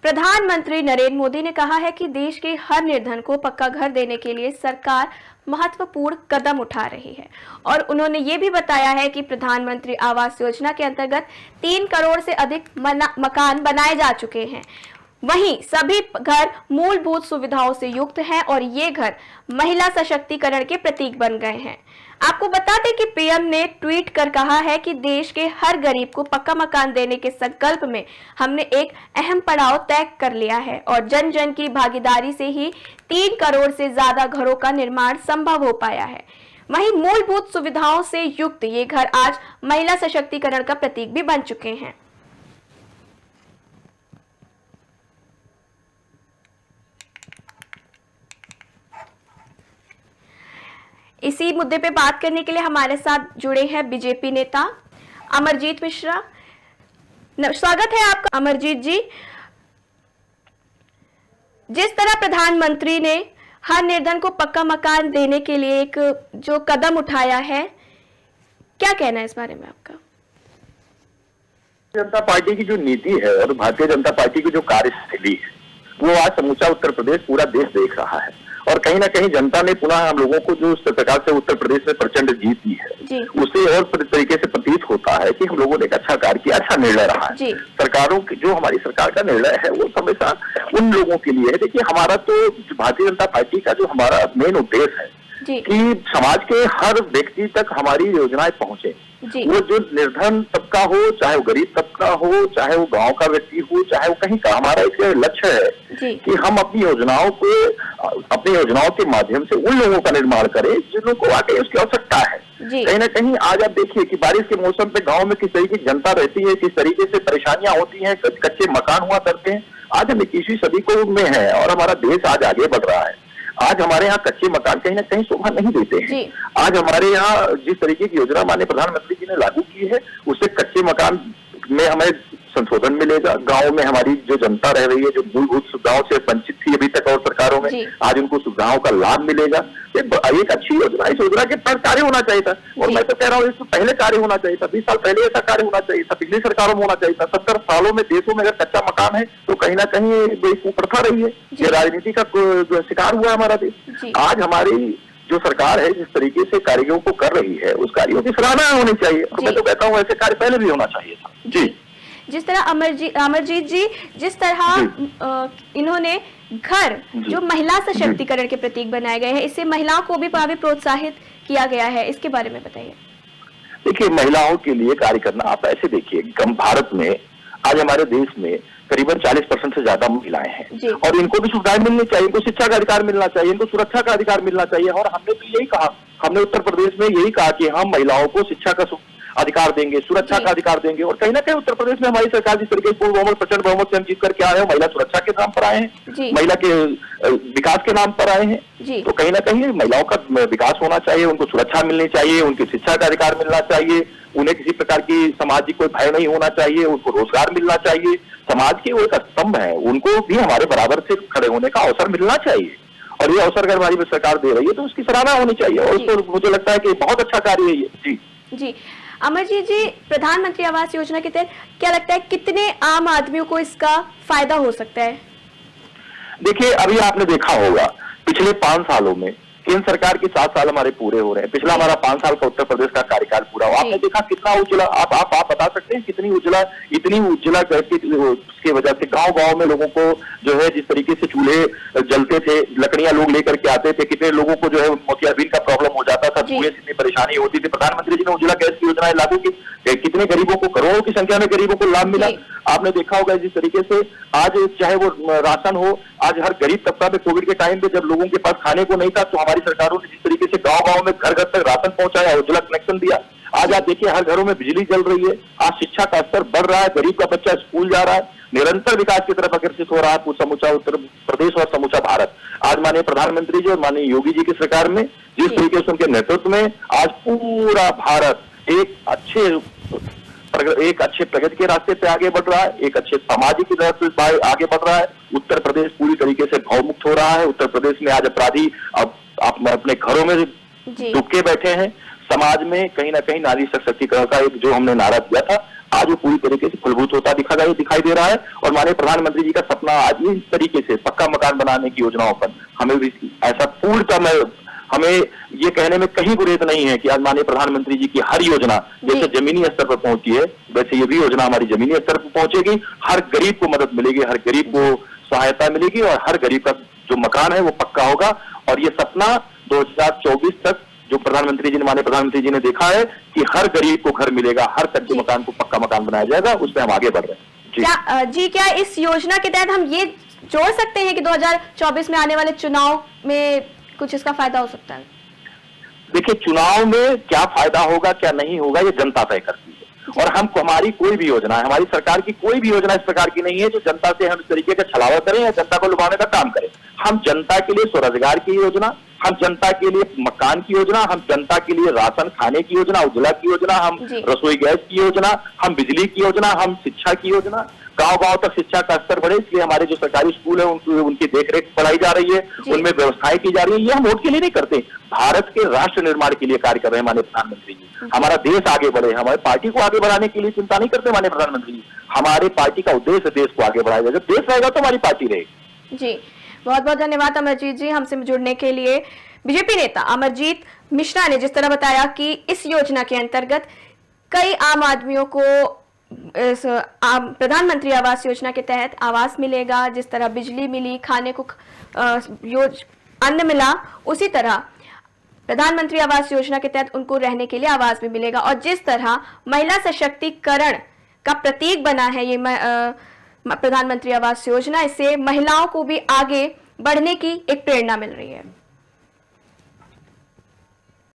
प्रधानमंत्री नरेंद्र मोदी ने कहा है कि देश के हर निर्धन को पक्का घर देने के लिए सरकार महत्वपूर्ण कदम उठा रही है और उन्होंने ये भी बताया है कि प्रधानमंत्री आवास योजना के अंतर्गत 3 करोड़ से अधिक मकान बनाए जा चुके हैं। वहीं सभी घर मूलभूत सुविधाओं से युक्त हैं और ये घर महिला सशक्तिकरण के प्रतीक बन गए हैं। आपको बता दें कि पीएम ने ट्वीट कर कहा है कि देश के हर गरीब को पक्का मकान देने के संकल्प में हमने एक अहम पड़ाव तय कर लिया है और जन जन की भागीदारी से ही 3 करोड़ से ज्यादा घरों का निर्माण संभव हो पाया है। वहीं मूलभूत सुविधाओं से युक्त ये घर आज महिला सशक्तिकरण का प्रतीक भी बन चुके हैं। इसी मुद्दे पे बात करने के लिए हमारे साथ जुड़े हैं बीजेपी नेता अमरजीत मिश्रा। स्वागत है आपका अमरजीत जी। जिस तरह प्रधानमंत्री ने हर निर्धन को पक्का मकान देने के लिए एक जो कदम उठाया है, क्या कहना है इस बारे में आपका? जनता पार्टी की जो नीति है और भारतीय जनता पार्टी की जो कार्यशैली है वो आज समूचा उत्तर प्रदेश पूरा देश देख रहा है और कहीं ना कहीं जनता ने पुनः हम लोगों को जो प्रकार से उत्तर प्रदेश में प्रचंड जीत दी है उससे और तरीके से प्रतीत होता है कि हम लोगों ने एक अच्छा कार्य किया, अच्छा निर्णय रहा है। सरकारों की जो हमारी सरकार का निर्णय है वो हमेशा उन लोगों के लिए है। देखिए, हमारा तो भारतीय जनता पार्टी का जो हमारा मेन उद्देश्य है कि समाज के हर व्यक्ति तक हमारी योजनाएं पहुंचे। वो जो निर्धन तबका हो, चाहे वो गरीब तबका हो, चाहे वो गांव का व्यक्ति हो, चाहे वो कहीं का, हमारा इसका लक्ष्य है कि हम अपनी योजनाओं के माध्यम से उन लोगों का निर्माण करें जिन लोगों को वाकई उसकी आवश्यकता है। कहीं ना कहीं आज आप देखिए कि बारिश के मौसम पे गांव में किस तरीके की जनता रहती है, किस तरीके से परेशानियां होती हैं, कच्चे मकान हुआ करते हैं। आज हम 21वीं सदी को में है और हमारा देश आज आगे बढ़ रहा है। आज हमारे यहाँ कच्चे मकान कहीं ना कहीं शोभा नहीं देते हैं। आज हमारे यहाँ जिस तरीके की योजना माननीय प्रधानमंत्री जी ने लागू की है उससे कच्चे मकान में हमें संशोधन मिलेगा। गांव में हमारी जो जनता रह रही है, जो मूलभूत सुविधाओं से वंचित थी अभी तक और सरकारों में, आज उनको सुविधाओं का लाभ मिलेगा। एक अच्छी योजना, इस योजना के पर कार्य होना चाहिए था और मैं तो कह रहा हूँ इससे पहले कार्य होना चाहिए था। 20 साल पहले ऐसा कार्य होना चाहिए था, पिछली सरकारों में होना चाहिए था। 70 सालों में देशों में अगर कच्चा मकान है तो कहीं ना कहीं प्रथा रही है, ये राजनीति का शिकार हुआ हमारा देश। आज हमारी जो सरकार है जिस तरीके से कार्यों को कर रही है उस कार्यों की सराहना होनी चाहिए और मैं तो कहता हूँ ऐसे कार्य पहले भी होना चाहिए था। जी, जिस तरह अमरजीत जी, जिस तरह इन्होंने घर जो महिला सशक्तिकरण के प्रतीक बनाए गए हैं, इससे महिलाओं को भी काफी प्रोत्साहित किया गया है, इसके बारे में बताइए। देखिए, महिलाओं के लिए कार्य करना, आप ऐसे देखिए भारत में आज हमारे देश में करीबन 40% से ज्यादा महिलाएं हैं और इनको भी सुविधाएं मिलनी चाहिए, इनको शिक्षा का अधिकार मिलना चाहिए, इनको सुरक्षा का अधिकार मिलना चाहिए। और हमने तो यही कहा, हमने उत्तर प्रदेश में यही कहा कि हम महिलाओं को शिक्षा का अधिकार देंगे, सुरक्षा का अधिकार देंगे। और कहीं ना कहीं उत्तर प्रदेश में हमारी सरकार जिस तरीके से पूर्ण बहुमत, प्रचंड बहुमत से हम जीत करके आए हैं, महिला सुरक्षा के नाम पर आए हैं, महिला के विकास के नाम पर आए हैं। तो कहीं ना कहीं महिलाओं का विकास होना चाहिए, उनको सुरक्षा मिलनी चाहिए, उनकी शिक्षा का अधिकार मिलना चाहिए, उन्हें किसी प्रकार की सामाजिक कोई भय नहीं होना चाहिए, उनको रोजगार मिलना चाहिए। समाज के वो एक स्तंभ है, उनको भी हमारे बराबर से खड़े होने का अवसर मिलना चाहिए और ये अवसर अगर हमारी सरकार दे रही है तो उसकी सराहना होनी चाहिए और उसको मुझे लगता है कि बहुत अच्छा कार्य है ये। जी अमरजीत जी, प्रधानमंत्री आवास योजना के तहत क्या लगता है कितने आम आदमियों को इसका फायदा हो सकता है? देखिए, अभी आपने देखा होगा पिछले 5 सालों में केंद्र सरकार के 7 साल हमारे पूरे हो रहे हैं, पिछला हमारा 5 साल का उत्तर प्रदेश का कार्यकाल पूरा हुआ। आपने देखा कितना उज्ज्वला, आप बता सकते हैं कितनी उज्ज्वला उसकी वजह से गांव में लोगों को जो है जिस तरीके से चूल्हे जलते थे, लकड़ियां लोग लेकर के आते थे, कितने लोगों को जो है मोतियाबिंद का प्रॉब्लम हो जाता था, धुएं से इतनी परेशानी होती थी। प्रधानमंत्री जी ने उज्ज्वला गैस की योजनाएं लागू की, कितने गरीबों को, करोड़ों की संख्या में गरीबों को लाभ मिला। आपने देखा होगा जिस तरीके से आज चाहे वो राशन हो, आज हर गरीब तबका में कोविड के टाइम पे जब लोगों के पास खाने को नहीं था तो हमारी सरकारों ने जिस तरीके से गांव में घर तक राशन पहुंचाया, उज्ज्वला कनेक्शन दिया। आज आप देखिए हर घरों में बिजली जल रही है, आज शिक्षा का स्तर बढ़ रहा है, गरीब का बच्चा स्कूल जा रहा है, निरंतर विकास की तरफ अग्रसर हो रहा है समूचा उत्तर प्रदेश और समूचा भारत। आज माननीय प्रधानमंत्री जी और माननीय योगी जी की सरकार में जिस तरीके से उनके नेतृत्व में आज पूरा भारत एक अच्छे प्रगति के रास्ते पे आगे बढ़ रहा है, एक अच्छे सामाजिक की तरफ से आगे बढ़ रहा है। उत्तर प्रदेश पूरी तरीके से भवमुक्त हो रहा है। उत्तर प्रदेश में आज अपराधी अब अपने घरों में डूब के बैठे हैं। समाज में कहीं ना कहीं नारी सशक्तिकरण का एक जो हमने नारा दिया था आज वो पूरी तरीके से फलभूत होता दिखाई दे रहा है। और माननीय प्रधानमंत्री जी का सपना आज इस तरीके से पक्का मकान बनाने की योजनाओं पर हमें भी ऐसा पूर्णतः हमें ये कहने में कहीं गुरेज नहीं है कि आज माननीय प्रधानमंत्री जी की हर योजना जैसे जमीनी स्तर पर पहुंची है, वैसे ये भी योजना हमारी जमीनी स्तर पर पहुंचेगी। हर गरीब को मदद मिलेगी, हर गरीब को सहायता मिलेगी और हर गरीब का जो मकान है वो पक्का होगा। और ये सपना 2024 तक जो प्रधानमंत्री जी ने, माननीय प्रधानमंत्री जी ने देखा है कि हर गरीब को घर मिलेगा, हर कच्चे मकान को पक्का मकान बनाया जाएगा, उसमें हम आगे बढ़ रहे हैं। क्या इस योजना के तहत हम ये जोड़ सकते हैं कि 2024 में आने वाले चुनाव में कुछ इसका फायदा हो सकता है? देखिए, चुनाव में क्या फायदा होगा क्या नहीं होगा ये जनता तय करती है। और हम हमारी कोई भी योजना, हमारी सरकार की कोई भी योजना इस प्रकार की नहीं है जो जनता से हम इस तरीके का छलावा करें या जनता को लुभाने का काम करें। हम जनता के लिए स्वरोजगार की योजना, हम जनता के लिए मकान की योजना, हम जनता के लिए राशन खाने की योजना, उज्ज्वला की योजना, हम रसोई गैस की योजना, हम बिजली की योजना, हम शिक्षा की योजना, गांव-गांव तक शिक्षा का स्तर बढ़े इसलिए हमारे जो सरकारी स्कूल है उनकी देखरेख बढ़ाई जा रही है, उनमें व्यवस्थाएं की जा रही है। ये हम वोट के लिए नहीं करते, भारत के राष्ट्र निर्माण के लिए कार्य कर रहे हैं माननीय प्रधानमंत्री जी। हमारा देश आगे बढ़े, हमारे पार्टी को आगे बढ़ाने के लिए चिंता नहीं करते माननीय प्रधानमंत्री जी। हमारे पार्टी का उद्देश्य देश को आगे बढ़ाएगा, जब देश रहेगा तो हमारी पार्टी रहेगी। जी, बहुत बहुत धन्यवाद अमरजीत जी हमसे जुड़ने के लिए। बीजेपी नेता अमरजीत मिश्रा ने जिस तरह बताया कि इस योजना के अंतर्गत कई आम आदमियों को प्रधानमंत्री आवास योजना के तहत आवास मिलेगा, जिस तरह बिजली मिली, खाने को अन्न मिला, उसी तरह प्रधानमंत्री आवास योजना के तहत उनको रहने के लिए आवास भी मिलेगा। और जिस तरह महिला सशक्तिकरण का प्रतीक बना है ये प्रधानमंत्री आवास योजना, इससे महिलाओं को भी आगे बढ़ने की एक प्रेरणा मिल रही है।